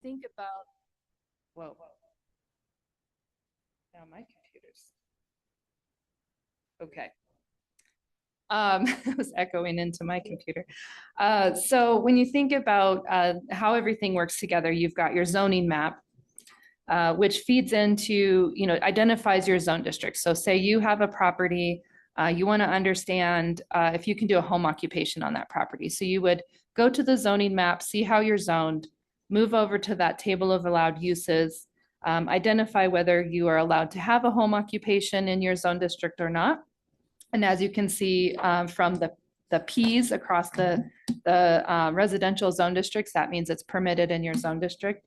think about, whoa, now my computer's, okay. It was echoing into my computer. So when you think about how everything works together, you've got your zoning map, which feeds into, identifies your zone district. So say you have a property, you want to understand if you can do a home occupation on that property. So you would go to the zoning map, see how you're zoned, move over to that table of allowed uses, identify whether you are allowed to have a home occupation in your zone district or not. And as you can see from the Ps across the residential zone districts, that means it's permitted in your zone district.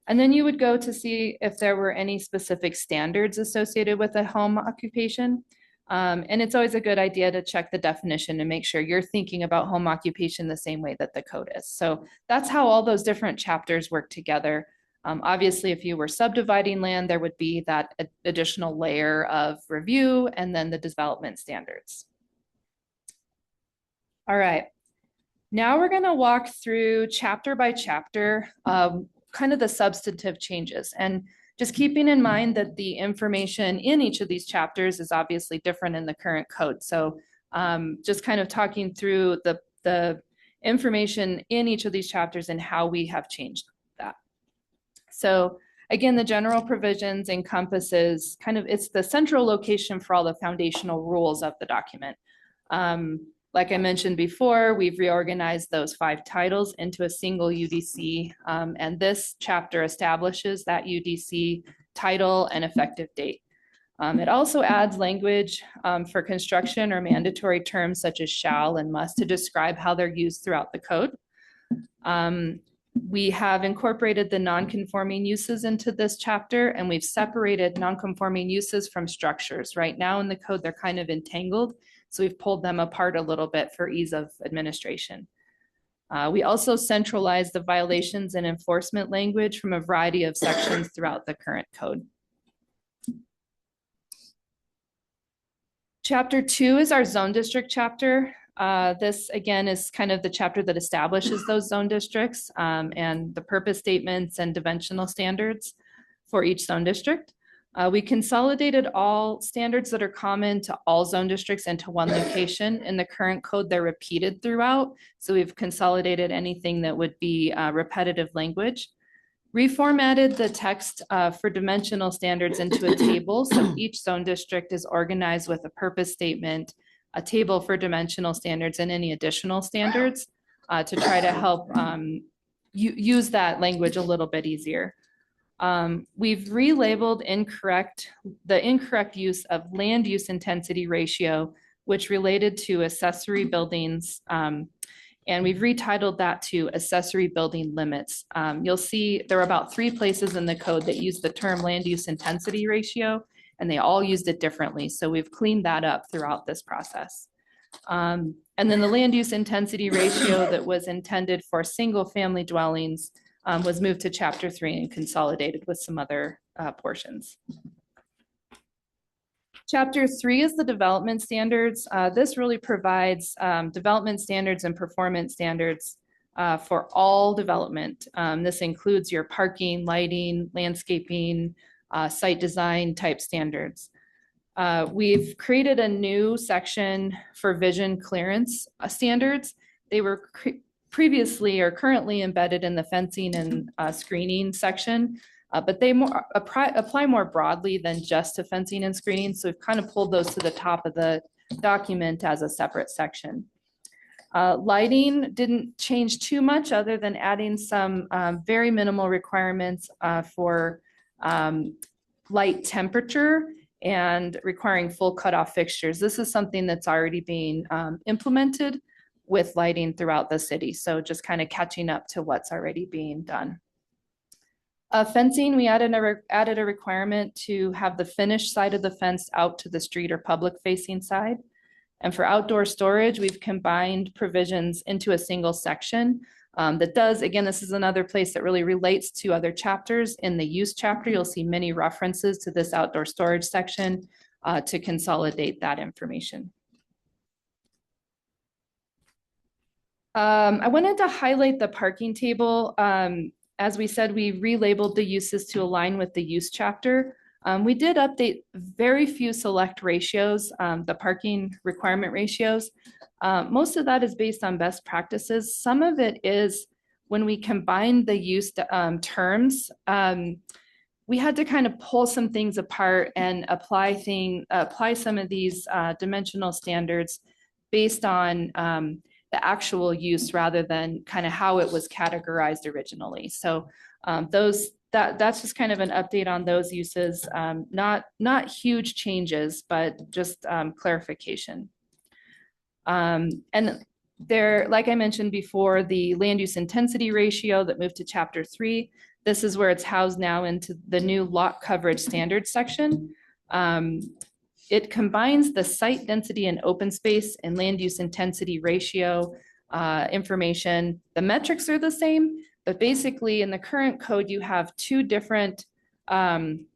And then you would go to see if there were any specific standards associated with a home occupation. And it's always a good idea to check the definition and make sure you're thinking about home occupation the same way that the code is. So that's how all those different chapters work together. Obviously, if you were subdividing land, there would be that additional layer of review and then the development standards. All right. Now we're going to walk through chapter by chapter, kind of the substantive changes. And just keeping in mind that the information in each of these chapters is obviously different in the current code. So just kind of talking through the information in each of these chapters and how we have changed that. So again, the general provisions encompasses it's the central location for all the foundational rules of the document. Like I mentioned before, we've reorganized those 5 titles into a single UDC, and this chapter establishes that UDC title and effective date. It also adds language for construction or mandatory terms such as shall and must to describe how they're used throughout the code. We have incorporated the non-conforming uses into this chapter, and we've separated non-conforming uses from structures. Right now in the code, they're kind of entangled, so we've pulled them apart a little bit for ease of administration. We also centralized the violations and enforcement language from a variety of sections throughout the current code. Chapter 2 is our zone district chapter. This again is kind of the chapter that establishes those zone districts and the purpose statements and dimensional standards for each zone district. We consolidated all standards that are common to all zone districts into one location. In the current code, they're repeated throughout. So we've consolidated anything that would be repetitive language. Reformatted the text for dimensional standards into a table. So each zone district is organized with a purpose statement, a table for dimensional standards, and any additional standards to try to help use that language a little bit easier. We've relabeled the incorrect use of land use intensity ratio, which related to accessory buildings, and we've retitled that to accessory building limits. You'll see there are about 3 places in the code that use the term land use intensity ratio, and they all used it differently. So we've cleaned that up throughout this process. And then the land use intensity ratio that was intended for single family dwellings was moved to chapter 3 and consolidated with some other portions. Chapter 3 is the development standards. This really provides development standards and performance standards for all development. This includes your parking, lighting, landscaping, site design type standards. We've created a new section for vision clearance standards. They were previously or currently embedded in the fencing and screening section, but they apply more broadly than just to fencing and screening. So we've kind of pulled those to the top of the document as a separate section. Lighting didn't change too much other than adding some very minimal requirements for light temperature and requiring full cutoff fixtures. This is something that's already being implemented with lighting throughout the city. So just kind of catching up to what's already being done. Fencing, we added a requirement to have the finished side of the fence out to the street or public facing side. And for outdoor storage, we've combined provisions into a single section that does, again, this is another place that really relates to other chapters. In the use chapter, you'll see many references to this outdoor storage section to consolidate that information. I wanted to highlight the parking table. As we said, we relabeled the uses to align with the use chapter. We did update very few select ratios, the parking requirement ratios. Most of that is based on best practices. Some of it is when we combine the use terms, we had to kind of pull some things apart and apply some of these dimensional standards based on the actual use rather than kind of how it was categorized originally. So that's just kind of an update on those uses. Not huge changes, but just clarification. And there, like I mentioned before, the land use intensity ratio that moved to Chapter 3. This is where it's housed now into the new lot coverage standards section. It combines the site density and open space and land use intensity ratio information. The metrics are the same, but basically in the current code, you have two different kind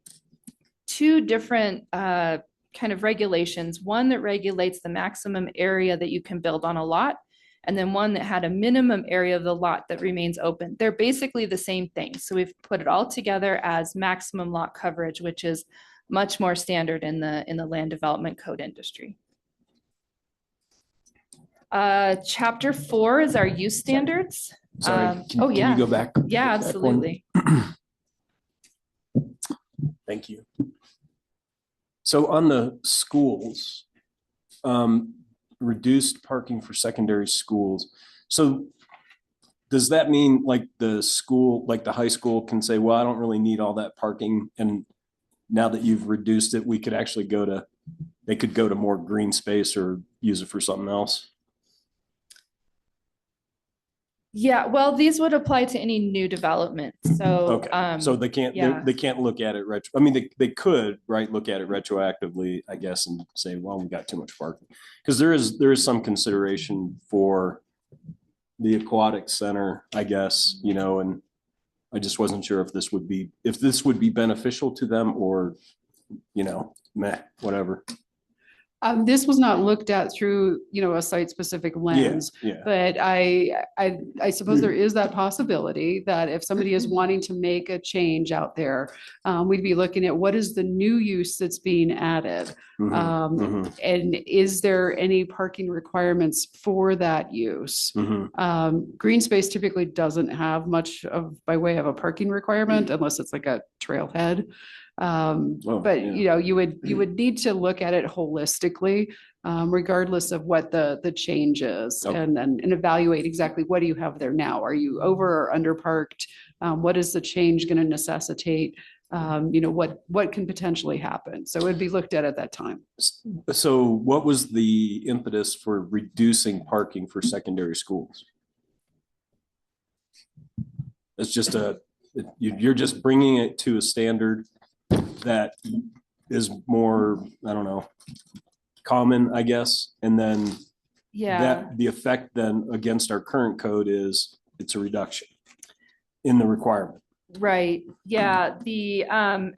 of regulations. One that regulates the maximum area that you can build on a lot, and then one that had a minimum area of the lot that remains open. They're basically the same thing. So we've put it all together as maximum lot coverage, which is much more standard in the land development code industry. Chapter 4 is our use standards. Sorry, can you go back? Yeah, absolutely. Thank you. So on the schools, reduced parking for secondary schools. So does that mean like the school, like the high school can say, well, I don't really need all that parking, and now that you've reduced it, we could actually they could go to more green space or use it for something else? Yeah, well, these would apply to any new development. So, okay. So they can't, they can't look at it I mean, they could, right, look at it retroactively, I guess, and say, well, we got too much parking. Because there is some consideration for the aquatic center, I guess, you know, and I just wasn't sure if this would be beneficial to them or, you know, meh, whatever. This was not looked at through, a site-specific lens, but I suppose there is that possibility that if somebody is wanting to make a change out there, we'd be looking at what is the new use that's being added, and is there any parking requirements for that use? Green space typically doesn't have much by way of a parking requirement unless it's like a trailhead. You would need to look at it holistically, regardless of what the change is, and evaluate exactly what do you have there now. Are you over or under parked? What is the change going to necessitate? What can potentially happen? So it would be looked at that time. So what was the impetus for reducing parking for secondary schools? It's just you're just bringing it to a standard that is more, I don't know, common, I guess. And then the effect then against our current code is it's a reduction in the requirement. Right. Yeah. The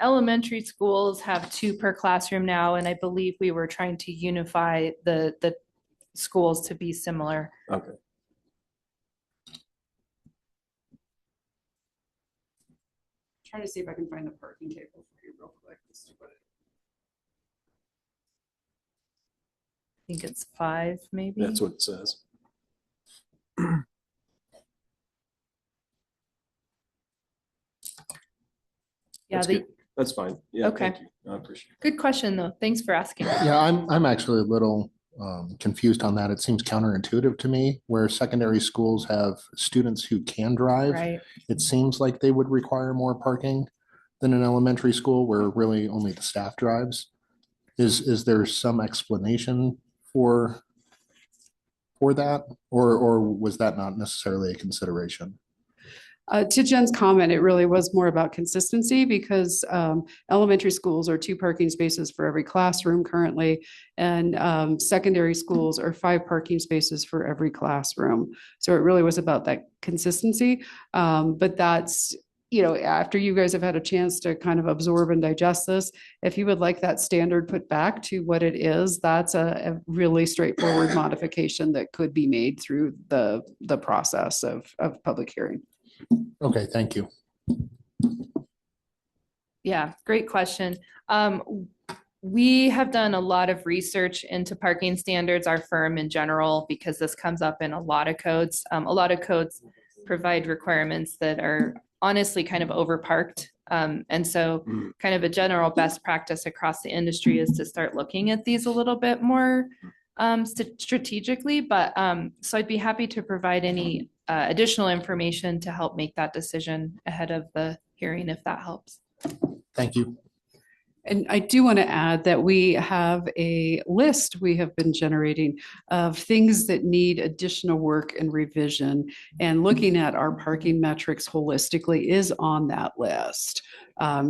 elementary schools have 2 per classroom now, and I believe we were trying to unify the schools to be similar. Okay. Trying to see if I can find the parking table for you real quick. I think it's 5, maybe. That's what it says. Yeah, that's fine. Yeah. Okay. Thank you. I appreciate it. Good question, though. Thanks for asking. Yeah, I'm actually a little confused on that. It seems counterintuitive to me, where secondary schools have students who can drive. Right. It seems like they would require more parking than an elementary school where really only the staff drives. Is there some explanation for that, or was that not necessarily a consideration? To Jen's comment, it really was more about consistency because elementary schools are 2 parking spaces for every classroom currently, and secondary schools are 5 parking spaces for every classroom. So it really was about that consistency. But that's, after you guys have had a chance to kind of absorb and digest this, if you would like that standard put back to what it is, that's a really straightforward modification that could be made through the process of public hearing. Okay, thank you. Yeah, great question. We have done a lot of research into parking standards, our firm in general, because this comes up in a lot of codes. A lot of codes provide requirements that are honestly kind of overparked. And so kind of a general best practice across the industry is to start looking at these a little bit more strategically. But so I'd be happy to provide any additional information to help make that decision ahead of the hearing, if that helps. Thank you. And I do want to add that we have a list we have been generating of things that need additional work and revision. And looking at our parking metrics holistically is on that list.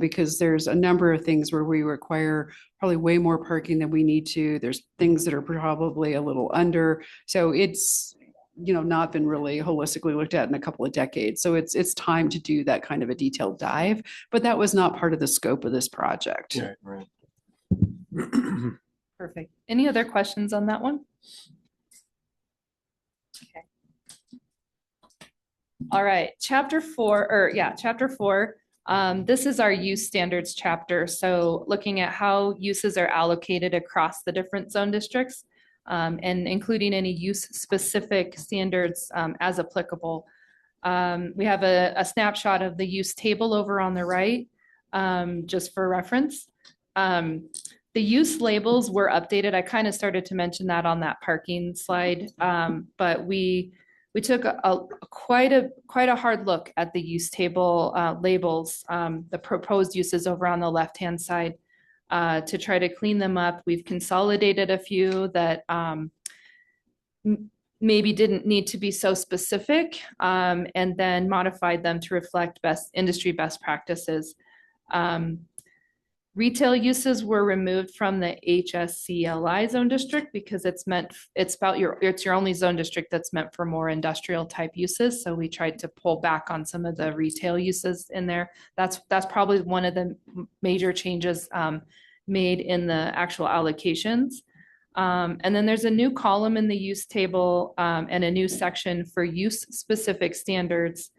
Because there's a number of things where we require probably way more parking than we need to. There's things that are probably a little under. So it's, not been really holistically looked at in a couple of decades. So it's time to do that kind of a detailed dive, but that was not part of the scope of this project. Right. Perfect. Any other questions on that one? Okay. All right, chapter 4. This is our use standards chapter. So looking at how uses are allocated across the different zone districts. And including any use-specific standards as applicable. We have a snapshot of the use table over on the right, just for reference. The use labels were updated. I kind of started to mention that on that parking slide, but we took quite a hard look at the use table labels, the proposed uses over on the left-hand side. To try to clean them up. We've consolidated a few that maybe didn't need to be so specific, and then modified them to reflect industry best practices. Retail uses were removed from the HSCLI zone district because it's your only zone district that's meant for more industrial type uses. So we tried to pull back on some of the retail uses in there. That's probably one of the major changes made in the actual allocations. And then there's a new column in the use table and a new section for use specific standards,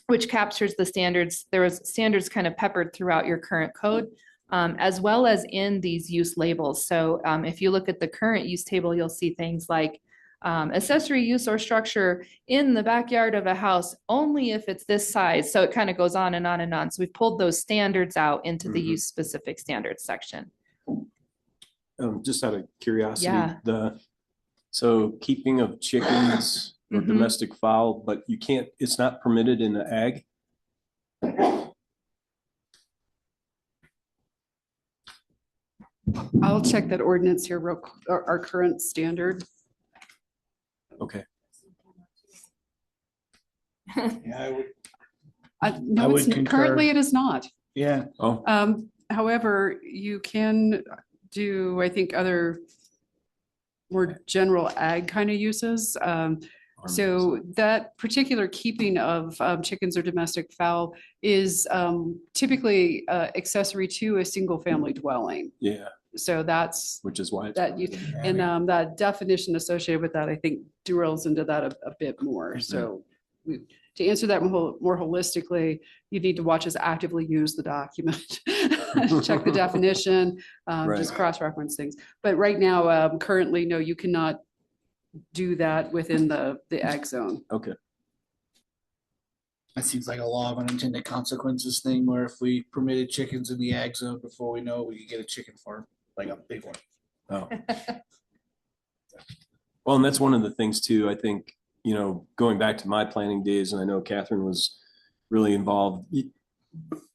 which captures the standards. There was standards kind of peppered throughout your current code, as well as in these use labels. So if you look at the current use table, you'll see things like accessory use or structure in the backyard of a house only if it's this size. So it kind of goes on and on and on. So we've pulled those standards out into the use specific standards section. Just out of curiosity, so keeping of chickens or domestic fowl, but it's not permitted in the ag? I'll check that ordinance here our current standard. Okay. Yeah, No, currently it is not. Yeah. Oh. However, you can do, I think, other more general ag kind of uses. So that particular keeping of chickens or domestic fowl is typically accessory to a single family dwelling. Yeah. So which is why that definition associated with that, I think, drills into that a bit more. So to answer that more holistically, you need to watch us actively use the document, check the definition, just cross-reference things. But right now, currently, no, you cannot do that within the ag zone. Okay. That seems like a law of unintended consequences thing where if we permitted chickens in the ag zone before we know it, we could get a chicken farm, like a big one. Oh. Well, and that's one of the things too, I think, going back to my planning days, and I know Catherine was really involved.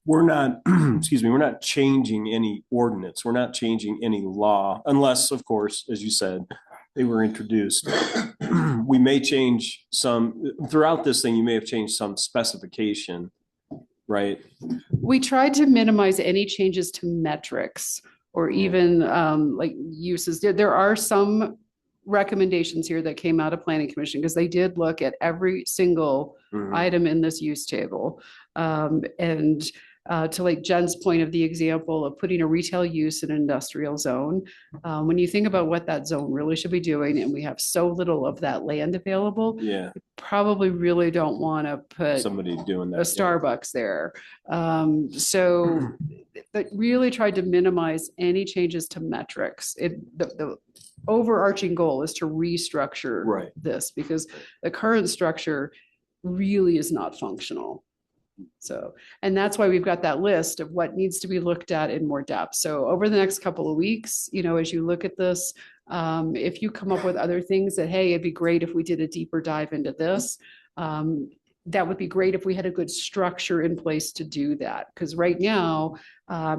We're not, we're not changing any ordinance. We're not changing any law, unless, of course, as you said, they were introduced. We may change some, throughout this thing, you may have changed some specification, right? We tried to minimize any changes to metrics or even like uses. There are some recommendations here that came out of Planning Commission because they did look at every single item in this use table. And to like Jen's point of the example of putting a retail use in an industrial zone. When you think about what that zone really should be doing, and we have so little of that land available, Yeah, probably really don't want to put somebody doing that. a Starbucks there. So that really tried to minimize any changes to metrics. The overarching goal is to restructure Right. this, because the current structure really is not functional. So, and that's why we've got that list of what needs to be looked at in more depth. So over the next couple of weeks, as you look at this, if you come up with other things that, hey, it'd be great if we did a deeper dive into this, that would be great if we had a good structure in place to do that. Because right now,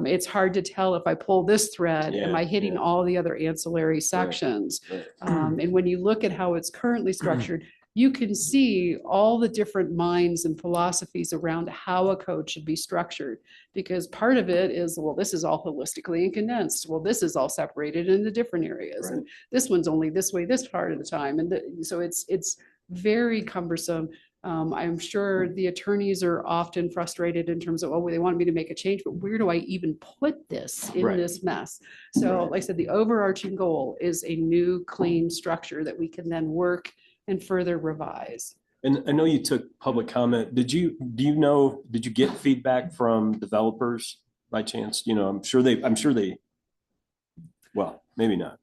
it's hard to tell if I pull this thread, am I hitting all the other ancillary sections? Right. And when you look at how it's currently structured, you can see all the different minds and philosophies around how a code should be structured. Because part of it is, well, this is all holistically and condensed. Well, this is all separated into different areas. Right. And this one's only this way this part of the time. And so it's very cumbersome. I'm sure the attorneys are often frustrated in terms of, oh, they want me to make a change, but where do I even put this in Right. this mess? So like I said, the overarching goal is a new, clean structure that we can then work and further revise. And I know you took public comment. Did you get feedback from developers by chance? I'm sure they, well, maybe not.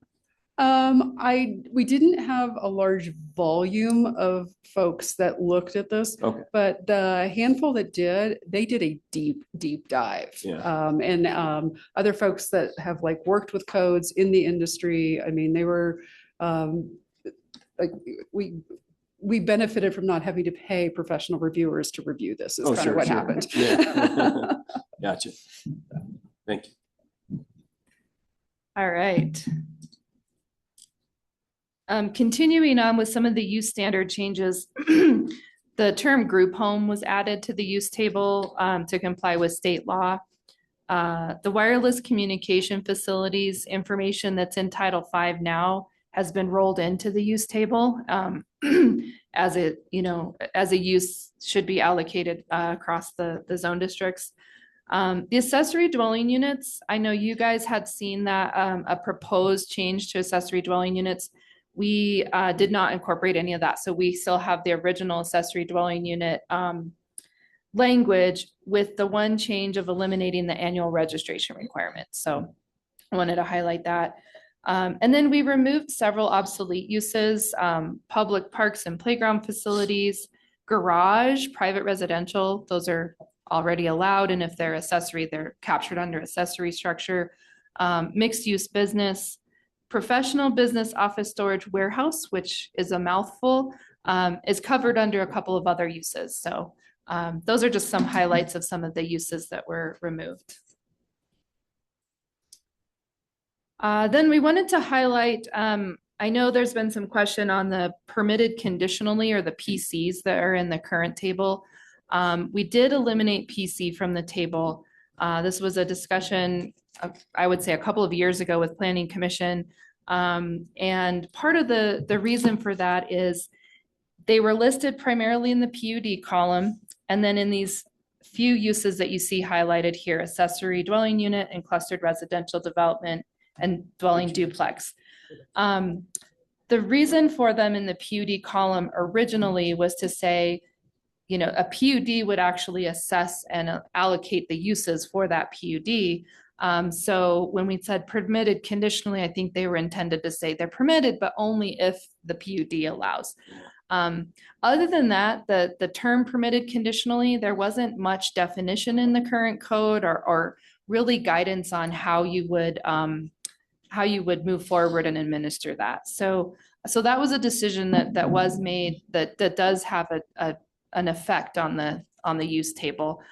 We didn't have a large volume of folks that looked at this, Okay. but the handful that did, they did a deep dive. Yeah. And other folks that have like worked with codes in the industry, I mean, they were like we benefited from not having to pay professional reviewers to review this. Is kind of what happened. Yeah. Gotcha. Thank you. All right. Continuing on with some of the use standard changes, the term group home was added to the use table to comply with state law. The wireless communication facilities information that's in Title V now has been rolled into the use table as a use should be allocated across the zone districts. The accessory dwelling units, I know you guys had seen that a proposed change to accessory dwelling units. We did not incorporate any of that. So we still have the original accessory dwelling unit language with the one change of eliminating the annual registration requirement. So I wanted to highlight that. And then we removed several obsolete uses, public parks and playground facilities, garage, private residential, those are already allowed. And if they're accessory, they're captured under accessory structure, mixed use business, professional business office storage warehouse, which is a mouthful, is covered under a couple of other uses. So those are just some highlights of some of the uses that were removed. Then we wanted to highlight, I know there's been some question on the permitted conditionally or the PCs that are in the current table. We did eliminate PC from the table. This was a discussion, I would say a couple of years ago with Planning Commission. And part of the reason for that is they were listed primarily in the PUD column. And then in these few uses that you see highlighted here, accessory dwelling unit and clustered residential development and dwelling duplex. The reason for them in the PUD column originally was to say, a PUD would actually assess and allocate the uses for that PUD. So when we said permitted conditionally, I think they were intended to say they're permitted, but only if the PUD allows. Other than that, the term permitted conditionally, there wasn't much definition in the current code or really guidance on how you would move forward and administer that. So that was a decision that was made that does have an effect on the use table.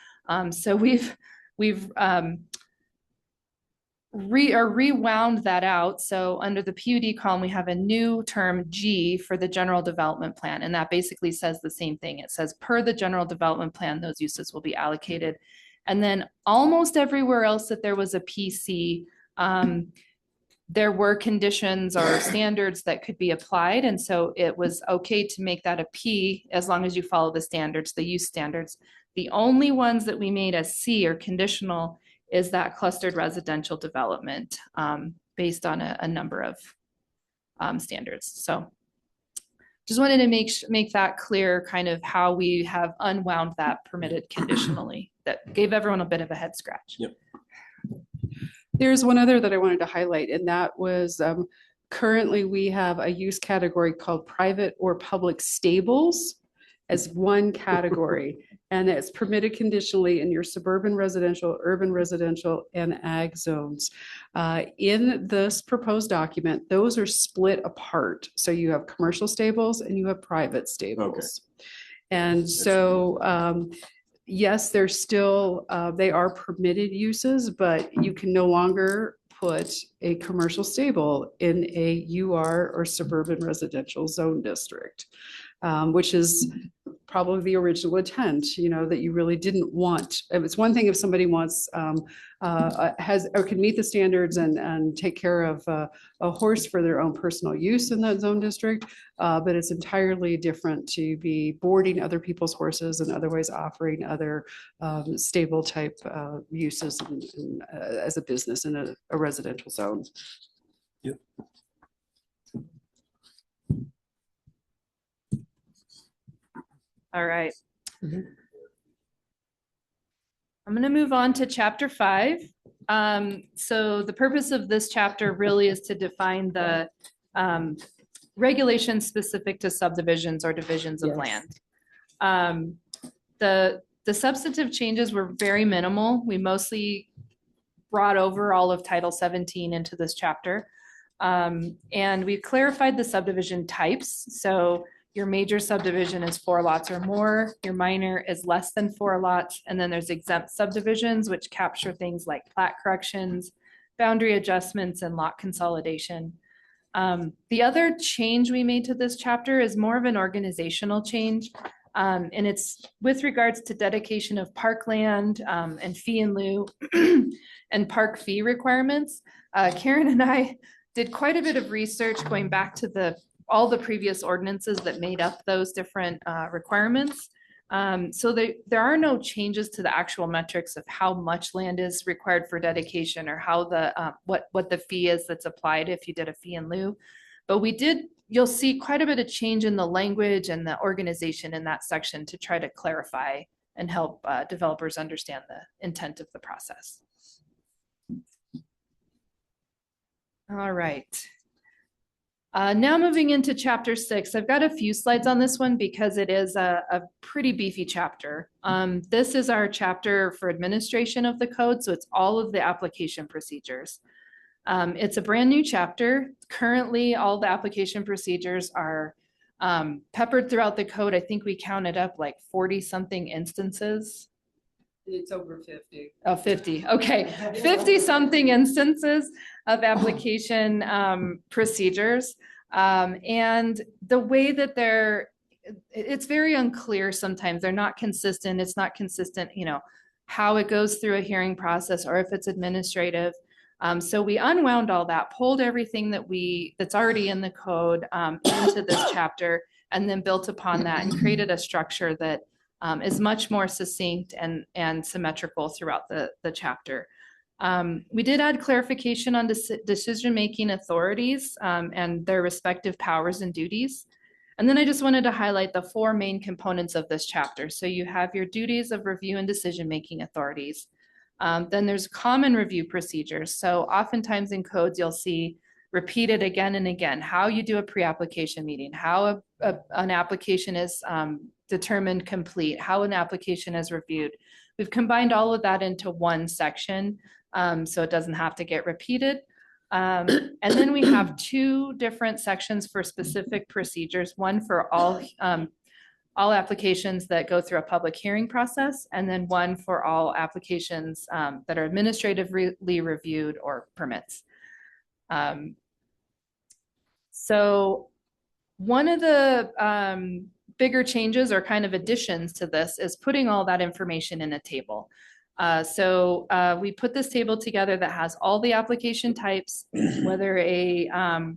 So we've rewound that out. So under the PUD column, we have a new term G for the general development plan. And that basically says the same thing. It says per the general development plan, those uses will be allocated. And then almost everywhere else that there was a PC, there were conditions or standards that could be applied. And so it was okay to make that a P as long as you follow the standards, the use standards. The only ones that we made as C or conditional is that clustered residential development based on a number of standards. So just wanted to make that clear, kind of how we have unwound that permitted conditionally. That gave everyone a bit of a head scratch. Yep. There's one other that I wanted to highlight, and that was currently we have a use category called private or public stables as one category, and it's permitted conditionally in your suburban residential, urban residential, and ag zones. In this proposed document, those are split apart. So you have commercial stables and you have private stables. Okay. And so, yes, they're still, they are permitted uses, but you can no longer put a commercial stable in a UR or suburban residential zone district, which is probably the original intent, that you really didn't want. It's one thing if somebody wants, has, or can meet the standards and take care of a horse for their own personal use in that zone district, but it's entirely different to be boarding other people's horses and otherwise offering other stable type uses as a business in a residential zone. Yep. All right. I'm going to move on to chapter 5. So the purpose of this chapter really is to define the regulations specific to subdivisions or divisions of land. The substantive changes were very minimal. We mostly brought over all of Title 17 into this chapter. And we clarified the subdivision types. So your major subdivision is 4 lots or more. Your minor is less than 4 lots. And then there's exempt subdivisions, which capture things like plat corrections, boundary adjustments, and lot consolidation. The other change we made to this chapter is more of an organizational change. And it's with regards to dedication of parkland and fee in lieu and park fee requirements. Karen and I did quite a bit of research going back to all the previous ordinances that made up those different requirements. So there are no changes to the actual metrics of how much land is required for dedication or how what the fee is that's applied if you did a fee in lieu. But you'll see quite a bit of change in the language and the organization in that section to try to clarify and help developers understand the intent of the process. All right. Now moving into chapter 6, I've got a few slides on this one because it is a pretty beefy chapter. This is our chapter for administration of the code, so it's all of the application procedures. It's a brand new chapter. Currently, all the application procedures are peppered throughout the code. I think we counted up like 40-something instances. It's over 50. Oh, 50. Okay. 50-something instances of application procedures. And the way that it's very unclear sometimes. They're not consistent. It's not consistent, how it goes through a hearing process or if it's administrative. So we unwound all that, pulled everything that's already in the code into this chapter, and then built upon that and created a structure that is much more succinct and symmetrical throughout the chapter. We did add clarification on decision-making authorities and their respective powers and duties. And then I just wanted to highlight the 4 main components of this chapter. So you have your duties of review and decision-making authorities. Then there's common review procedures. So oftentimes in codes, you'll see repeated again and again, how you do a pre-application meeting, how an application is determined complete, how an application is reviewed. We've combined all of that into one section so it doesn't have to get repeated. And then we have 2 different sections for specific procedures, one for all applications that go through a public hearing process, and then one for all applications that are administratively reviewed or permits. So one of the bigger changes or kind of additions to this is putting all that information in a table. So we put this table together that has all the application types, whether a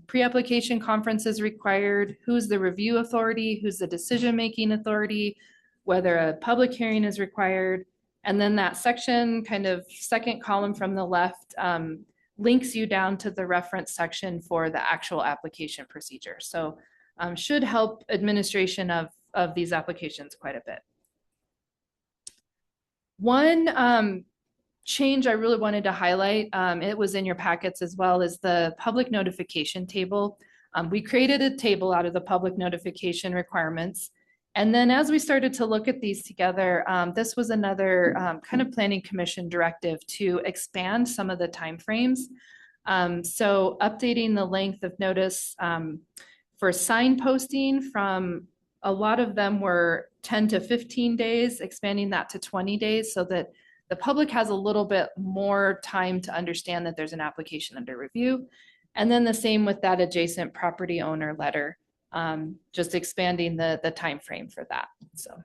pre-application conference is required, who's the review authority, who's the decision-making authority, whether a public hearing is required. And then that section, kind of second column from the left, links you down to the reference section for the actual application procedure. So should help administration of these applications quite a bit. One change I really wanted to highlight, it was in your packets as well, is the public notification table. We created a table out of the public notification requirements. And then as we started to look at these together, this was another kind of planning commission directive to expand some of the timeframes. So updating the length of notice for sign posting from, a lot of them were 10 to 15 days, expanding that to 20 days so that the public has a little bit more time to understand that there's an application under review. And then the same with that adjacent property owner letter, just expanding the time frame for that. So,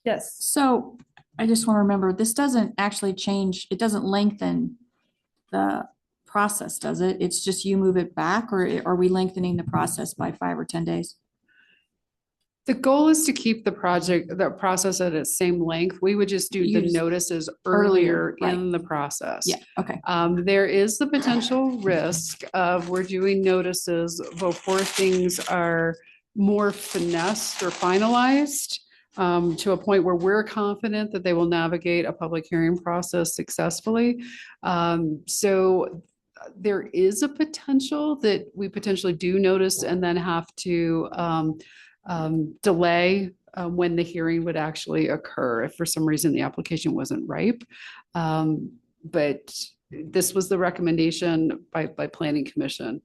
yes. So I just want to remember, this doesn't actually change, it doesn't lengthen the process, does it? It's just you move it back, or are we lengthening the process by 5 or 10 days? The goal is to keep the process at its same length. We would just do the notices earlier in the process. Yeah, okay. There is the potential risk of we're doing notices before things are more finessed or finalized, to a point where we're confident that they will navigate a public hearing process successfully. So there is a potential that we potentially do notice and then have to delay when the hearing would actually occur if for some reason the application wasn't ripe. But this was the recommendation by Planning Commission.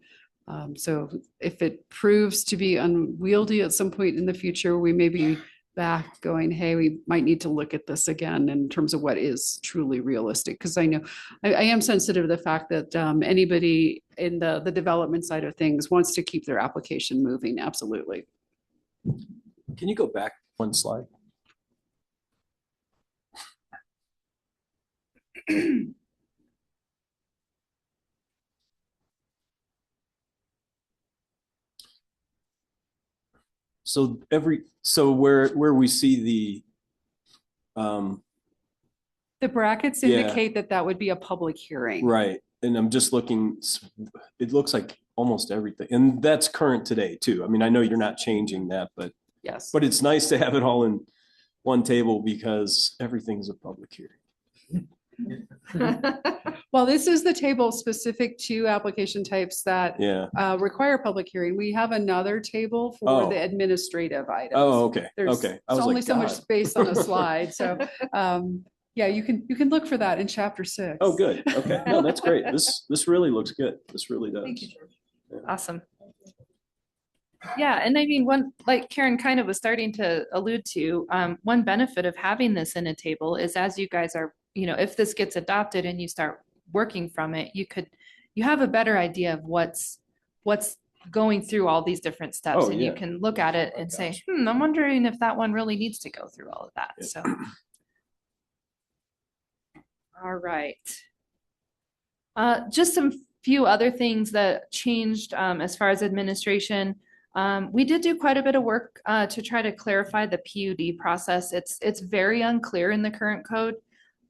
So if it proves to be unwieldy at some point in the future, we may be back going, hey, we might need to look at this again in terms of what is truly realistic. Because I know I am sensitive to the fact that anybody in the development side of things wants to keep their application moving. Absolutely. Can you go back one slide? So where we see the brackets indicate that would be a public hearing. Right. And I'm just looking, it looks like almost everything. And that's current today too. I mean, I know you're not changing that, but yes, but it's nice to have it all in one table because everything's a public hearing. Well, this is the table specific to application types that require public hearing. We have another table for the administrative items. Oh, okay. There's only so much space on a slide. So yeah, you can look for that in chapter 6. Oh, good. Okay. No, that's great. This really looks good. This really does. Thank you, George. Yeah. Awesome. Yeah, and I mean, one, like Karen kind of was starting to allude to, one benefit of having this in a table is as you guys are, if this gets adopted and you start working from it, you have a better idea of what's going through all these different steps, and you can look at it and say, I'm wondering if that one really needs to go through all of that. So, all right. Just some few other things that changed as far as administration. We did do quite a bit of work to try to clarify the PUD process. It's very unclear in the current code.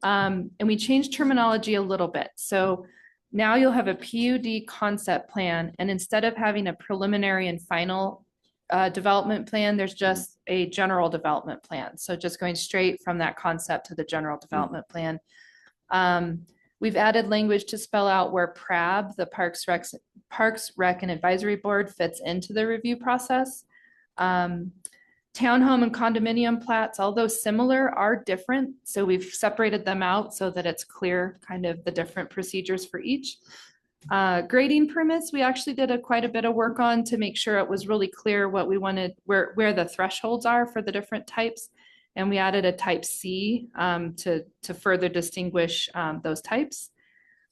And we changed terminology a little bit. So now you'll have a PUD concept plan, and instead of having a preliminary and final development plan, there's just a general development plan. So just going straight from that concept to the general development plan. We've added language to spell out where PRAB, the Parks, Rec, and Advisory Board, fits into the review process. Townhome and condominium plats, although similar, are different. So we've separated them out so that it's clear kind of the different procedures for each. Grading permits, we actually did quite a bit of work on to make sure it was really clear what we wanted, where the thresholds are for the different types. And we added a type C to further distinguish those types.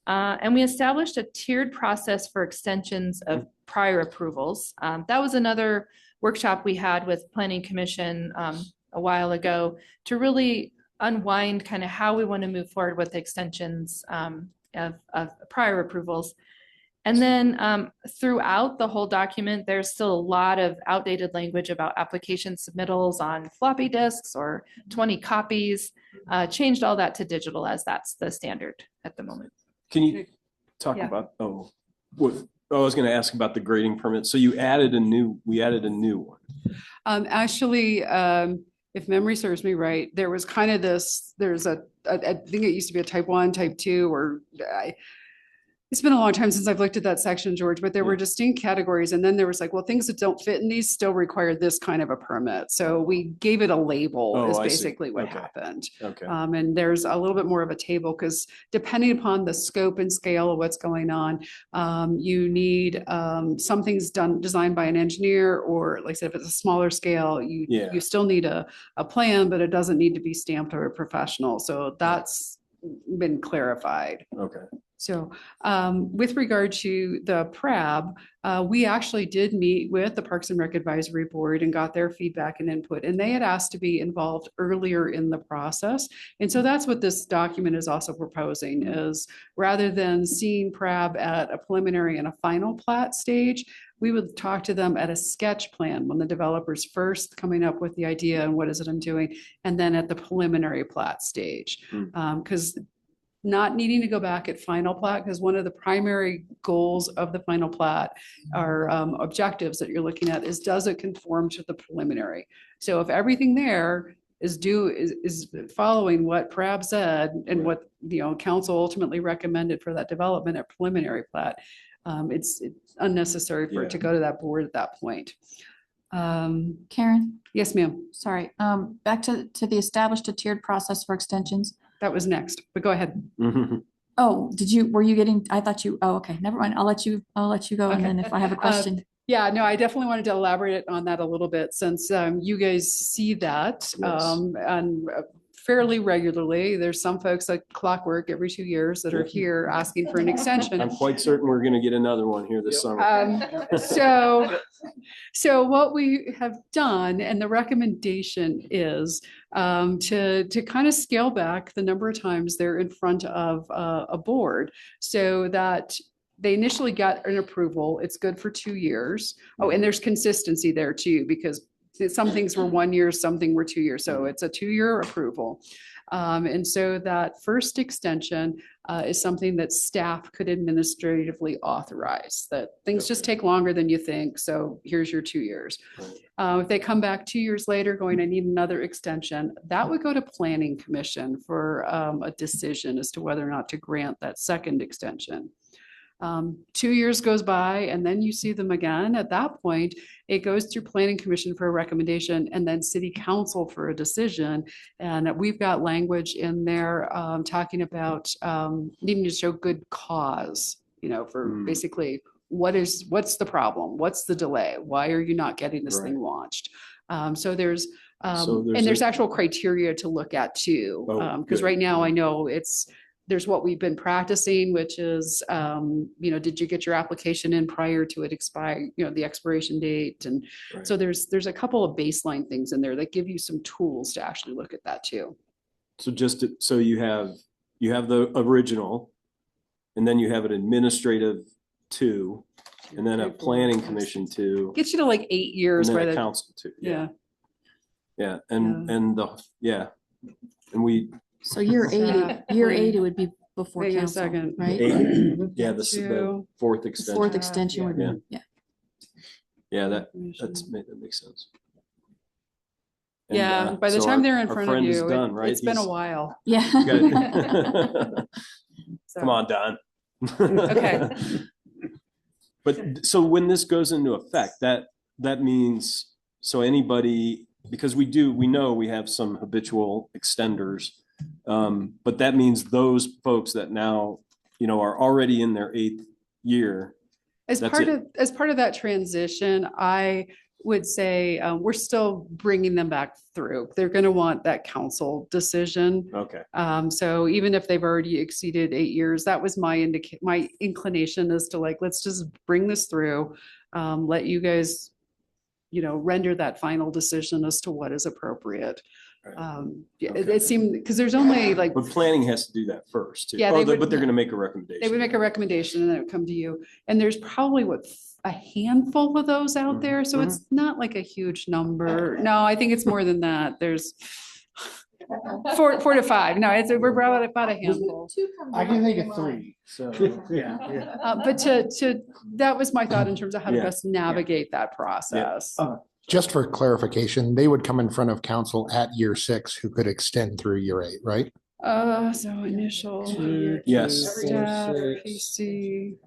And we established a tiered process for extensions of prior approvals. That was another workshop we had with Planning Commission a while ago to really unwind kind of how we want to move forward with extensions of prior approvals. And then throughout the whole document, there's still a lot of outdated language about application submittals on floppy disks or 20 copies. Changed all that to digital as that's the standard at the moment. Can you talk Yeah. about, what, I was going to ask about the grading permit. So we added a new one. Actually, if memory serves me right, there was kind of this, I think it used to be a type 1, type 2, or it's been a long time since I've looked at that section, George, but there were distinct categories. And then there was like, well, things that don't fit in these still require this kind of a permit. So we gave it a label is I see. basically what Okay. happened. Okay. And there's a little bit more of a table because depending upon the scope and scale of what's going on, you need some things designed by an engineer, or like I said, if it's a smaller scale, you still need a plan, but it doesn't need to be stamped or a professional. So that's been clarified. Okay. So with regard to the PRAB, we actually did meet with the Parks and Rec Advisory Board and got their feedback and input, and they had asked to be involved earlier in the process. And so that's what this document is also proposing, is rather than seeing PRAB at a preliminary and a final plat stage, we would talk to them at a sketch plan when the developer's first coming up with the idea and what is it I'm doing, and then at the preliminary plat stage. Because not needing to go back at final plat, because one of the primary goals of the final plat are objectives that you're looking at is, does it conform to the preliminary? So if everything there is following what PRAB said and what council ultimately recommended for that development at preliminary plat, it's unnecessary for it to go to that board at that point. Karen, Yes, ma'am. sorry, back to the established a tiered process for extensions. That was next, but go ahead. Oh, were you getting, I thought okay, never mind. I'll let you go. Okay. And then if I have a question. Yeah, no, I definitely wanted to elaborate on that a little bit, since you guys see that and fairly regularly. There's some folks like clockwork every 2 years that are here asking for an extension. I'm quite certain we're going to get another one here this summer. So what we have done, and the recommendation is to kind of scale back the number of times they're in front of a board, so that they initially got an approval. It's good for 2 years. Oh, and there's consistency there too, because some things were 1 year, something were 2 years. So it's a 2-year approval. And so that first extension is something that staff could administratively authorize, that things just take longer than you think. So here's your 2 years. If they come back 2 years later going, I need another extension, that would go to Planning Commission for a decision as to whether or not to grant that second extension. 2 years goes by and then you see them again. At that point, it goes through Planning Commission for a recommendation and then City Council for a decision. And we've got language in there talking about needing to show good cause, for basically what's the problem? What's the delay? Why are you not getting this thing launched? So there's actual criteria to look at too. Because right now I know there's what we've been practicing, which is, did you get your application in prior to it expire, the expiration date? And so there's a couple of baseline things in there that give you some tools to actually look at that too. So so you have the original, and then you have an administrative 2, and then a Planning Commission 2. Gets you to like 8 years. And then a council 2. Yeah. And we. So year 80 would be before Hang on a council, second. right? The fourth extension. Fourth extension would be, that makes sense. And, Yeah, by the so time they're in our front of friend is you, done, right? it's been a while. Yeah. So- Come on, Don. Okay. But so when this goes into effect, that means, so anybody, because we know we have some habitual extenders, but that means those folks that now, are already in their 8th year. As part of that transition, I would say we're still bringing them back through. They're going to want that council decision. Okay. So even if they've already exceeded 8 years, that was my inclination is to let's just bring this through, let you guys, render that final decision as to what is appropriate. Yeah, it seemed, because there's only like, But planning has to do that first too. Yeah, Oh, they would- but they're gonna make a recommendation. they would make a recommendation and then it would come to you. And there's probably a handful of those out there. So it's not like a huge number. No, I think it's more than that. There's 4 to 5. No, we're about a handful. I can think of 3, so, yeah. But that was my thought in terms of how to Yeah. best navigate that process. Just for clarification, they would come in front of council at year 6 who could extend through year 8, right? So initial. 2, Yes. 3, 4, Staff, 6. PC.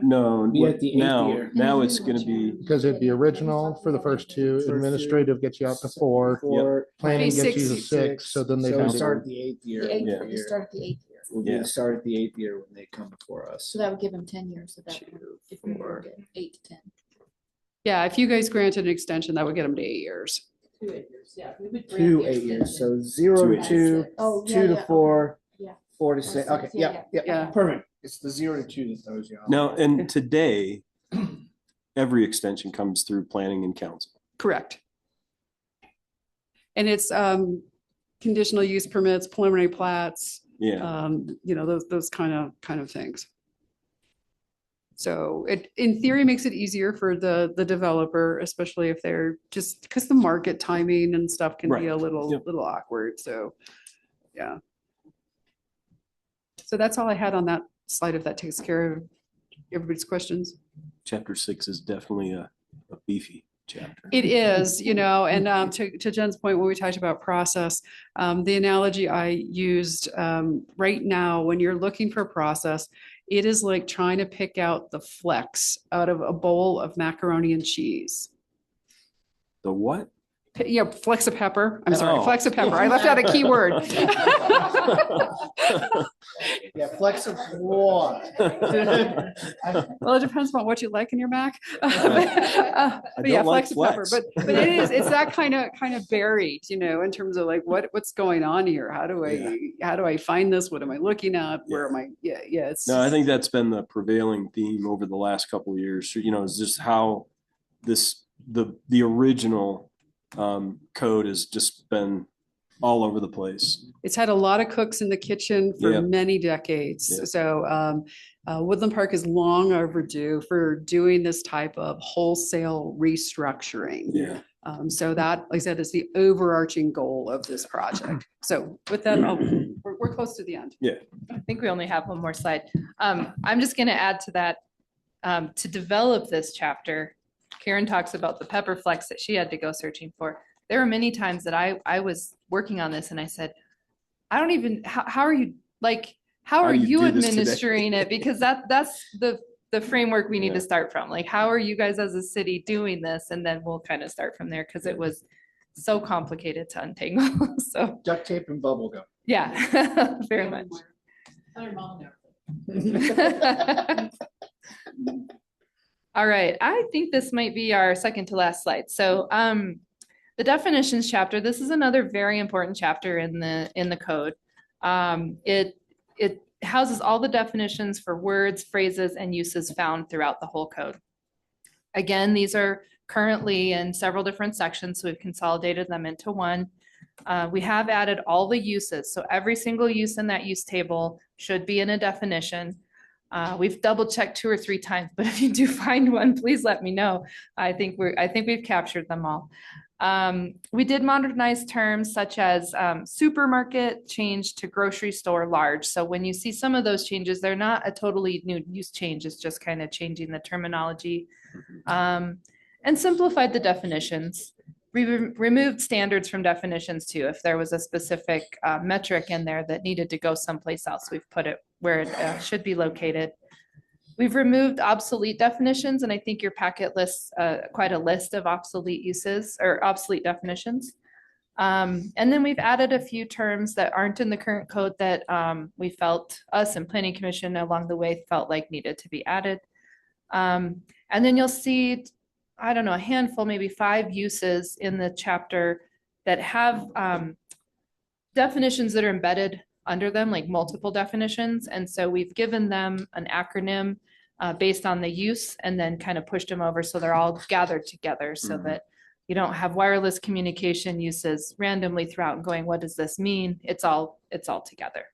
No, Be at the 8th now, year. now it's gonna be, Because it'd be original for the first 2, administrative gets you out to 4, planning Be gets you to 6. 6, so then they So we have. start at the 8th year. The eighth, Yeah. you start at the 8th year. We'll be Yeah. start at the 8th year when they come before us. So that would give them 10 years of that. 2, If we 4. moved it 8 to 10. Yeah, if you guys granted an extension, that would get them to 8 years. 2 8 years, yeah. We would grant 2 the 8 years, extension. so 0 2 to 2, Oh, 2 yeah, to yeah, 4, Yeah. 4 to Or 6. 6, Okay, yeah, Yeah. perfect. It's the 0 to 2that throws you off. now, and today, every extension comes through planning and council. Correct. And it's conditional use permits, preliminary plats, Yeah, those kind of things. So it, in theory, makes it easier for the developer, especially if they're just, because the market timing and stuff can be Right. a little Yep. awkward, so, yeah. So that's all I had on that slide, if that takes care of everybody's questions. chapter 6 is definitely a beefy chapter. It is, and to Jen's point, when we talked about process, the analogy I used, right now, when you're looking for process, it is like trying to pick out the flecks out of a bowl of macaroni and cheese. The what? Yeah, flecks of pepper. I'm sorry, Oh. flecks of pepper. I left out a key word. Yeah, flex of what? Well, it depends on what you like in your mac. But don't yeah, like flecks of pepper. flex. But it's that kind of buried, in terms of like what's going on here? How do I find this? What am I looking at? Where am I? Yeah, it's. No, I think that's been the prevailing theme over the last couple of years, is just how the original code has just been all over the place. It's had a lot of cooks in the kitchen for Yeah. many decades. Yeah. So Woodland Park is long overdue for doing this type of wholesale restructuring. Yeah. So that, like I said, is the overarching goal of this project. So with that, we're close to the end. I think we only have one more slide. I'm just going to add to that, to develop this chapter, Karen talks about the pepper flex that she had to go searching for. There were many times that I was working on this and I said, I don't even, how are you, how are you do this today? administering it? Because that's the framework we need to start from. Like, how are you guys as a city doing this? And then we'll kind of start from there, because it was so complicated to untangle. So, Duct tape and bubble gum. yeah, very much. All right, I think this might be our second to last slide. So the definitions chapter, this is another very important chapter in the code. It houses all the definitions for words, phrases, and uses found throughout the whole code. Again, these are currently in several different sections, so we've consolidated them into one. We have added all the uses, so every single use in that use table should be in a definition. We've double checked 2 or 3 times, but if you do find one, please let me know. I think we've captured them all. We did modernize terms such as supermarket changed to grocery store large. So when you see some of those changes, they're not a totally new use change. It's just kind of changing the terminology, and simplified the definitions. We removed standards from definitions too. If there was a specific metric in there that needed to go someplace else, we've put it where it should be located. We've removed obsolete definitions, and I think your packet lists quite a list of obsolete uses or obsolete definitions. And then we've added a few terms that aren't in the current code that we felt, us and Planning Commission along the way, felt like needed to be added. And then you'll see, I don't know, a handful, maybe 5 uses in the chapter that have definitions that are embedded under them, like multiple definitions. And so we've given them an acronym based on the use, and then kind of pushed them over so they're all gathered together so that You don't have wireless communication uses randomly throughout and going, what does this mean? It's all together.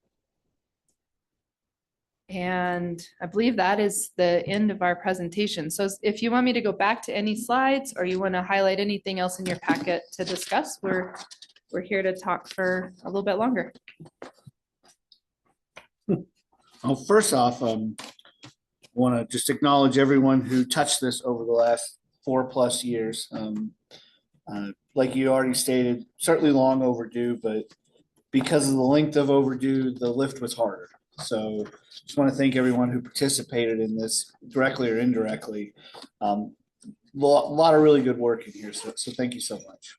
And I believe that is the end of our presentation. So if you want me to go back to any slides or you want to highlight anything else in your packet to discuss, we're here to talk for a little bit longer. Well, first off, want to just acknowledge everyone who touched this over the last 4+ years. Like you already stated, certainly long overdue, but because of the length of overdue, the lift was harder. So just want to thank everyone who participated in this directly or indirectly. A lot of really good work in here. So thank you so much.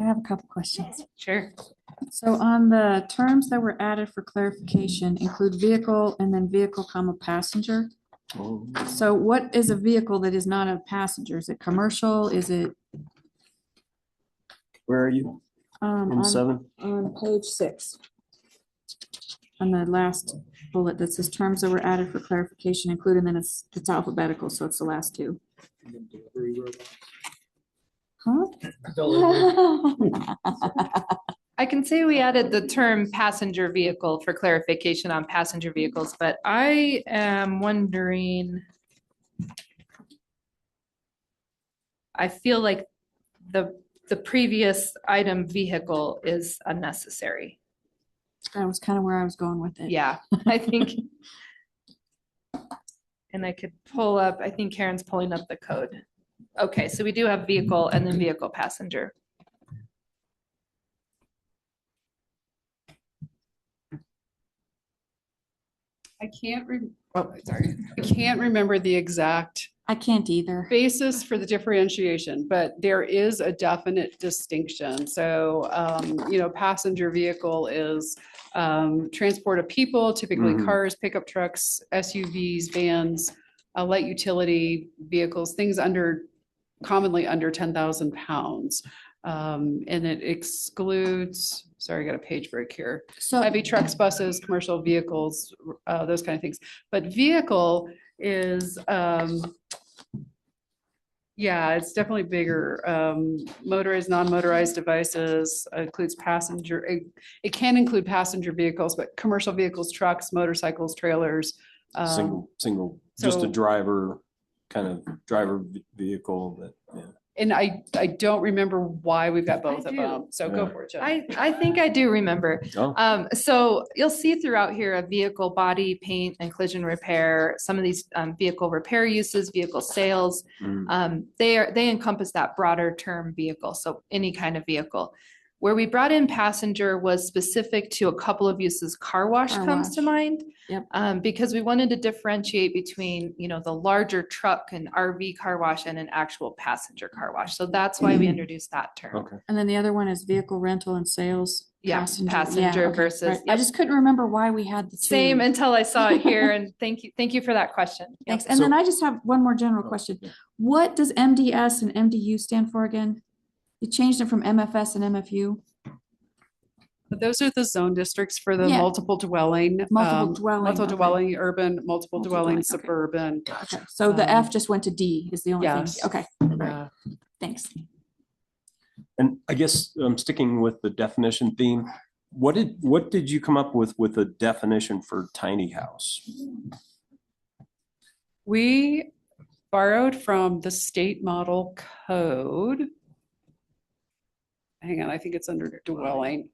I have a couple questions. Sure. So on the terms that were added for clarification, include vehicle and then vehicle comma passenger. So what is a vehicle that is not a passenger? Is it commercial? Is it? Where are you? In 7? On page 6. On the last bullet that says terms that were added for clarification include, and then it's alphabetical, so it's the last 2. Huh? I can say we added the term passenger vehicle for clarification on passenger vehicles, but I am wondering, I feel like the previous item vehicle is unnecessary. That was kind of where I was going with it. Yeah, I think. And I could pull up, I think Karen's pulling up the code. Okay, so we do have vehicle and then vehicle passenger. I can't remember the exact I can't either. basis for the differentiation, but there is a definite distinction. So, passenger vehicle is transport of people, typically Mhm. cars, pickup trucks, SUVs, vans, light utility vehicles, things commonly under 10,000 pounds. And it excludes, sorry, I got a page break here. So Heavy trucks, buses, commercial vehicles, those kind of things. But vehicle is, it's definitely bigger. Motorized, non-motorized devices includes passenger. It can include passenger vehicles, but commercial vehicles, trucks, motorcycles, trailers. Single, just a so- driver, kind of driver vehicle that, yeah. And I don't remember why we've got both of do. them. So go Yeah. for it, Jen. I think I do remember. Oh, So you'll see throughout here a vehicle body, paint, and collision repair. Some of these vehicle repair uses, vehicle sales, mm, they encompass that broader term vehicle. So any kind of vehicle. Where we brought in passenger was specific to a couple of uses. Car wash Car comes wash. to mind. Yep. Because we wanted to differentiate between, the larger truck and RV car wash and an actual passenger car wash. So that's why we introduced that term. okay. and then the other one is vehicle rental and sales. Yeah, Passenger passenger okay, versus- right. I yep. just couldn't remember why we had the 2. Same until I saw it here, and thank you for that question. Yep. Thanks. And So- then I just have one more general Oh, question. yeah. What does MDS and MDU stand for again? You changed it from MFS and MFU? But those are the zone districts for the Yeah. multiple dwelling. Multiple dwelling, Multiple okay. dwelling, urban, multiple Multiple dwelling, dwelling, okay. suburban. Okay, so the F Um, just went to D is the only yes. thing. Okay, right. Yeah. Thanks. And I guess sticking with the definition theme, what did you come up with a definition for tiny house? We borrowed from the state model code. Hang on, I think it's under dwelling.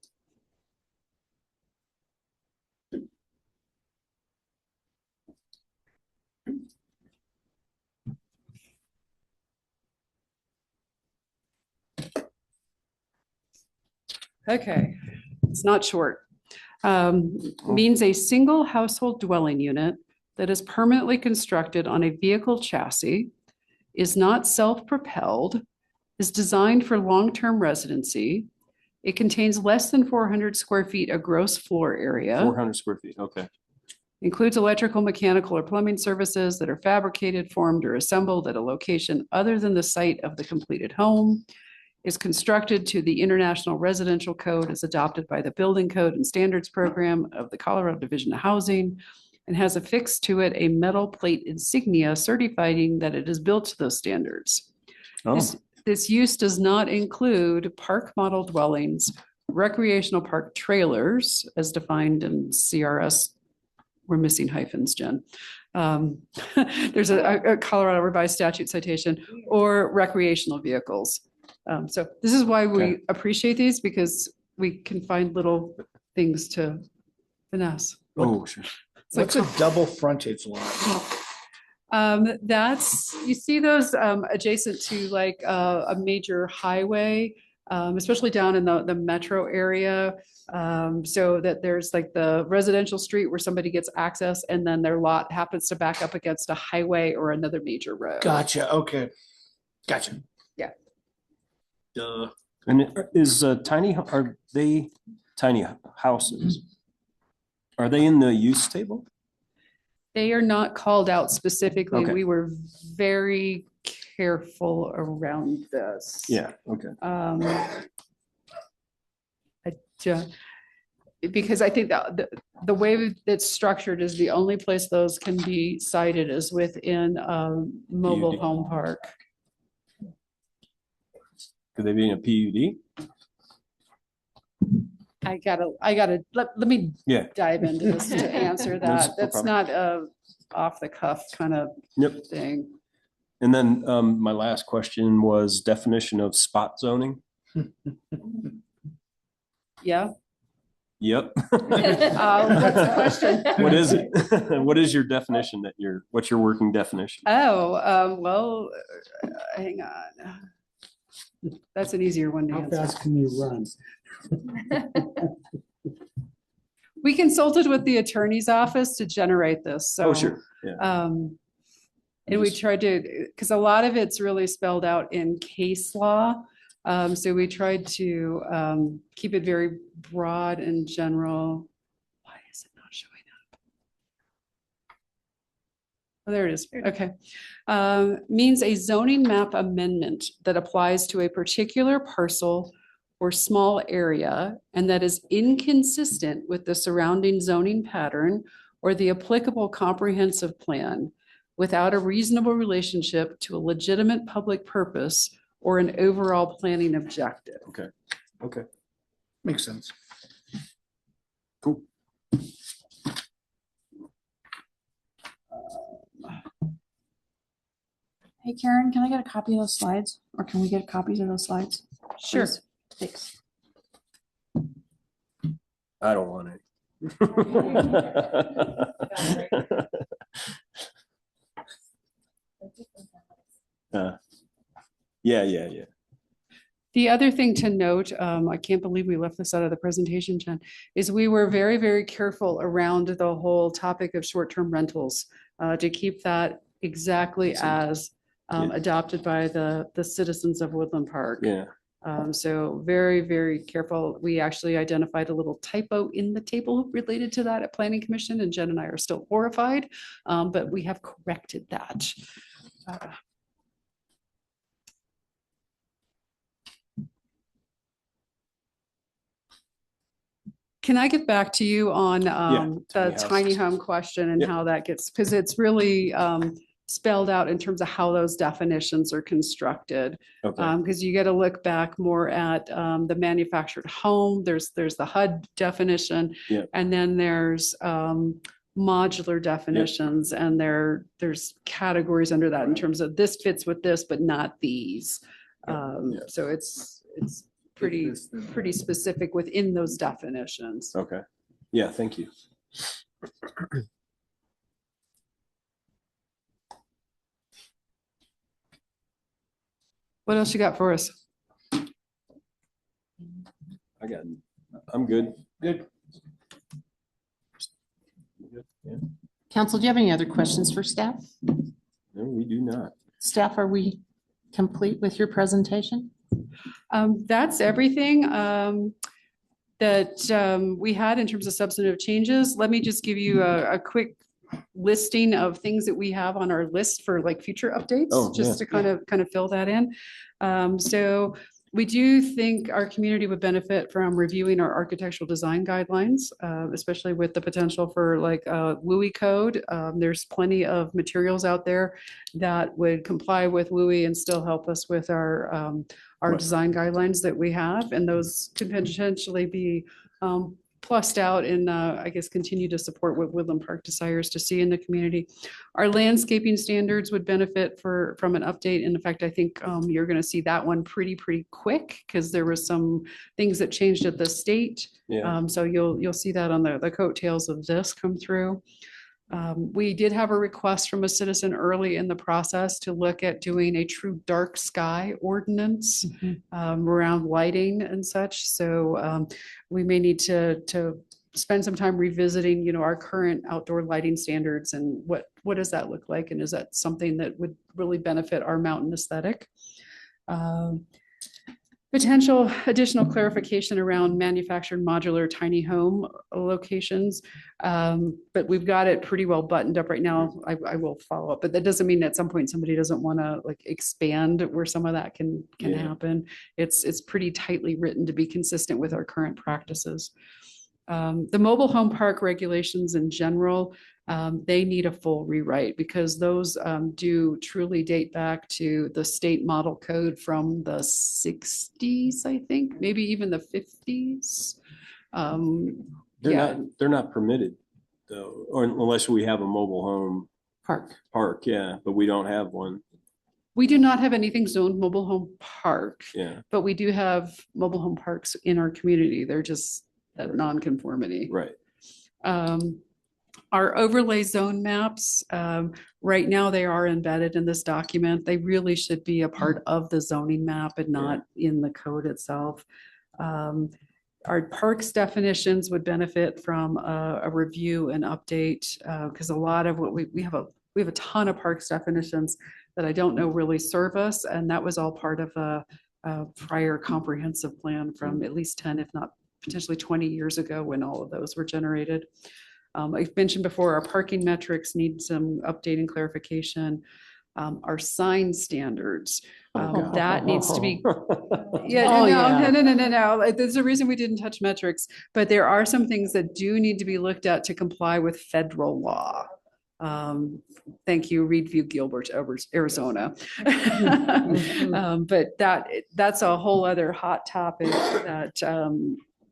Okay, it's not short. Means a single household dwelling unit that is permanently constructed on a vehicle chassis, is not self-propelled, is designed for long-term residency. It contains less than 400 square feet of gross floor area, 400 square feet, okay. includes electrical, mechanical, or plumbing services that are fabricated, formed, or assembled at a location other than the site of the completed home, is constructed to the International Residential Code as adopted by the Building Code and Standards Program of the Colorado Division of Housing, and has affixed to it a metal plate insignia certifying that it is built to those standards. Oh, This use does not include park model dwellings, recreational park trailers as defined in CRS. We're missing hyphens, Jen. There's a Colorado revised statute citation, or recreational vehicles. So this is why we Okay. appreciate these, because we can find little things to finesse. oh, sure. It's like, What's a double frontage lot? That's, you see those adjacent to like a major highway, especially down in the metro area. So that there's like the residential street where somebody gets access, and then their lot happens to back up against a highway or another major road. Gotcha, okay. Gotcha. Yeah. Duh. And is are they tiny houses? Are they in the use table? They are not called out specifically. Okay. We were very careful around this. Yeah, okay. Because I think that the way it's structured is the only place those can be cited is within mobile PUD. home park. Could they be in a PUD? Let me Yeah. dive into this to answer That's that. no That's problem. not a off the cuff kind of Yep. thing. And then my last question was definition of spot zoning. Yeah. Yep. What's the question? What is it? What is your definition what's your working definition? Oh, well, hang on. That's an easier one to How answer. fast can you run? We consulted with the attorney's office to generate this, so. Oh, sure. Yeah. And we tried to, because a lot of it's really spelled out in case law. So we tried to keep it very broad and general. Why is it not showing up? Oh, there it is. Okay. Means a zoning map amendment that applies to a particular parcel or small area and that is inconsistent with the surrounding zoning pattern or the applicable comprehensive plan without a reasonable relationship to a legitimate public purpose or an overall planning objective. Okay. Makes sense. Cool. Hey Karen, can I get a copy of those slides? Or can we get copies of those slides? Sure. Please? Thanks. I don't want it. Yeah. The other thing to note, I can't believe we left this out of the presentation, Jen, is we were very, very careful around the whole topic of short-term rentals to keep that exactly as adopted by the citizens of Woodland Park. Yeah. So very, very careful. We actually identified a little typo in the table related to that at Planning Commission, and Jen and I are still horrified, but we have corrected that. Can I get back to you on the tiny houses. tiny home question and Yep. how that gets, because it's really spelled out in terms of how those definitions are constructed. Okay. Because you got to look back more at the manufactured home. There's the HUD definition, Yep. and then there's modular definitions, and there's categories under that in terms of this fits with this, but not these. Yep. So it's pretty specific within those definitions. Okay. Yeah, thank you. What else you got for us? I'm good. Good. Yeah. Council, do you have any other questions for staff? No, we do not. Staff, are we complete with your presentation? That's everything that we had in terms of substantive changes. Let me just give you a quick listing of things that we have on our list for like future updates, Oh, just yeah. to kind of fill that in. So We do think our community would benefit from reviewing our architectural design guidelines, especially with the potential for like WUI code. There's plenty of materials out there that would comply with WUI and still help us with our Right. design guidelines that we have, and those could potentially be plussed out and I guess continue to support what Woodland Park desires to see in the community. Our landscaping standards would benefit from an update. And in fact, I think you're going to see that one pretty quick because there was some things that changed at the state. Yeah. So you'll see that on the coattails of this come through. We did have a request from a citizen early in the process to look at doing a true dark sky ordinance around lighting and such. So we may need to spend some time revisiting, you know, our current outdoor lighting standards and what does that look like? And is that something that would really benefit our mountain aesthetic? Potential additional clarification around manufactured modular tiny home locations. But we've got it pretty well buttoned up right now. I will follow up, but that doesn't mean at some point somebody doesn't want to like expand where some of that can happen. It's pretty tightly written to be consistent with our current practices. The mobile home park regulations in general, they need a full rewrite because those do truly date back to the state model code from the 60s, I think, maybe even the 50s. They're not permitted though, or unless we have a mobile home park. Yeah, but we don't have one. We do not have anything zoned mobile home park. Yeah. But we do have mobile home parks in our community. They're just that non-conformity. Right. Our overlay zone maps, right now they are embedded in this document. They really should be a part of the zoning map and not in the code itself. Our parks definitions would benefit from a review and update because a lot of what we have a ton of parks definitions that I don't know really serve us, and that was all part of a prior comprehensive plan from at least 10, if not potentially 20 years ago when all of those were generated. I've mentioned before, our parking metrics need some update and clarification. Our sign standards, that needs to be. No. There's a reason we didn't touch metrics, but there are some things that do need to be looked at to comply with federal law. Thank you, Reedview Gilbert, Arizona. But that's a whole other hot topic that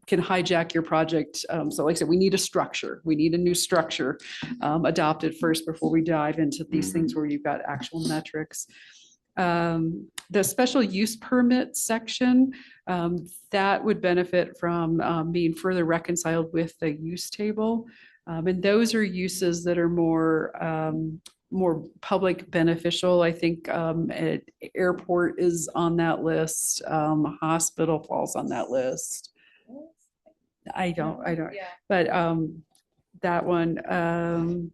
can hijack your project. So like I said, we need a structure. We need a new structure adopted first before we dive into these things where you've got actual metrics. The special use permit section, that would benefit from being further reconciled with the use table. And those are uses that are more public beneficial. I think airport is on that list. Hospital falls on that list. I don't, but that one,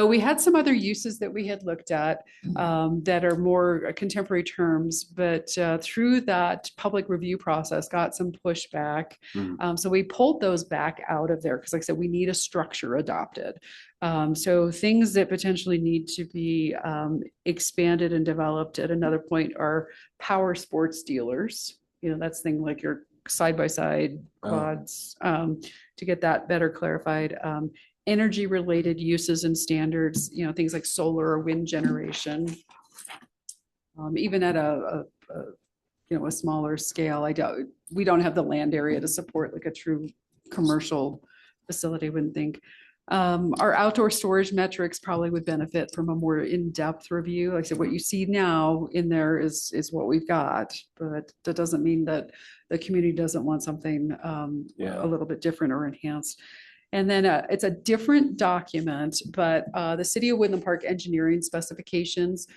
we had some other uses that we had looked at that are more contemporary terms, but through that public review process got some pushback. So we pulled those back out of there because like I said, we need a structure adopted. So things that potentially need to be expanded and developed at another point are power sports dealers. You know, that's thing like your side-by-side quads, to get that better clarified. Energy related uses and standards, you know, things like solar or wind generation. Even at a smaller scale, we don't have the land area to support like a true commercial facility, I wouldn't think. Our outdoor storage metrics probably would benefit from a more in-depth review. Like I said, what you see now in there is what we've got, but that doesn't mean that the community doesn't want something a little bit different or enhanced. And then it's a different document, but the City of Woodland Park engineering specifications,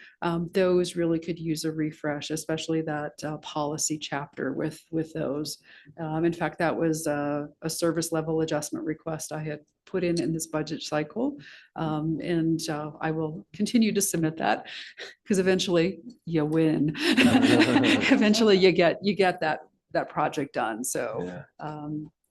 those really could use a refresh, especially that policy chapter with those. In fact, that was a service level adjustment request I had put in this budget cycle. And I will continue to submit that because eventually you win. Eventually you get that project done. So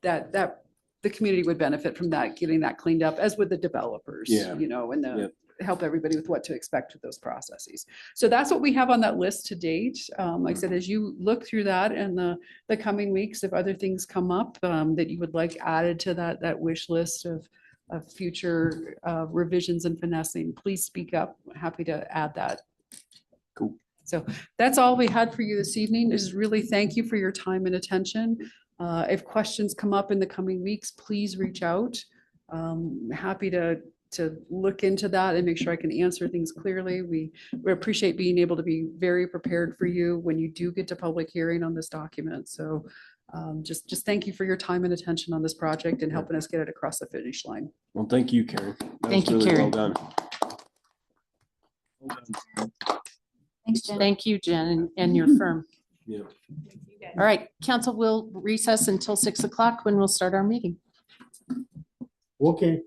that the community would benefit from that, getting that cleaned up, as would the developers, you know, and help everybody with what to expect with those processes. So that's what we have on that list to date. Like I said, as you look through that in the coming weeks, if other things come up that you would like added to that wish list of future revisions and finessing, please speak up. Happy to add that. Cool. So that's all we had for you this evening. Is really thank you for your time and attention. If questions come up in the coming weeks, please reach out. Happy to look into that and make sure I can answer things clearly. We appreciate being able to be very prepared for you when you do get to public hearing on this document. So just thank you for your time and attention on this project and helping us get it across the finish line. Well, thank you, Karen. That Thank was you, really Karen. well done. Thanks, Jen. Thank you, Jen, and your firm. Yeah. All right, council will recess until 6 o'clock when we'll start our meeting. Okay.